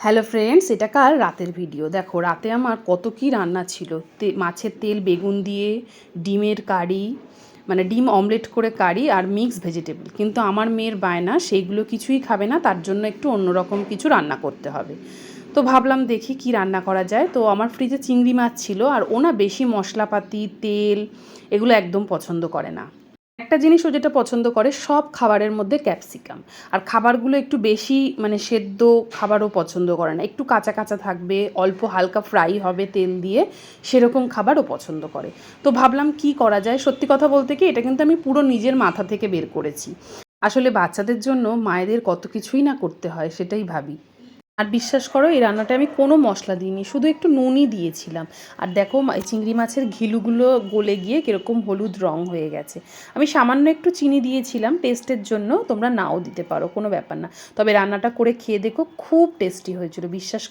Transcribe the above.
Hello friends, এটা কাল রাতের ভিডিও। দেখো রাতে আমার কত কী রান্না ছিল। মাছের তেল বেগুন দিয়ে ডিমের কারি, মানে ডিম অমলেট করে কারি আর মিক্স ভেজিটেবল। কিন্তু আমার মেয়ের বায়না সেইগুলো কিছুই খাবে না, তার জন্য একটু অন্যরকম কিছু রান্না করতে হবে। তো ভাবলাম দেখি কি রান্না করা যায়। তো আমার ফ্রিজে চিংড়ি মাছ ছিল, আর ওনা বেশি মশলাপাতি তেল এগুলো একদম পছন্দ করে না। একটা জিনিস ও যেটা পছন্দ করে সব খাবারের মধ্যে ক্যাপসিকাম, আর খাবারগুলো একটু বেশি মানে সেদ্ধ খাবারও পছন্দ করে না, একটু কাঁচা কাঁচা থাকবে, অল্প হালকা ফ্রাই হবে তেল দিয়ে, সেরকম খাবারও পছন্দ করে। তো ভাবলাম কি করা যায়। সত্যি কথা বলতে কি, এটা কিন্তু আমি পুরো নিজের মাথা থেকে বের করেছি। আসলে বাচ্চাদের জন্য মায়েদের কত কিছুই না করতে হয়, সেটাই ভাবি। আর বিশ্বাস করো, এই রান্নাটা আমি কোনো মশলা দিইনি, শুধু একটু নুনই দিয়েছিলাম। আর দেখো এই চিংড়ি মাছের ঘিলুগুলো গলে গিয়ে কীরকম হলুদ রং হয়ে গেছে। আমি সামান্য একটু চিনি দিয়েছিলাম টেস্টের জন্য, তোমরা নাও দিতে পারো, কোনো ব্যাপার না। তবে রান্নাটা করে খেয়ে দেখো, খুব টেস্টি হয়েছিল, বিশ্বাস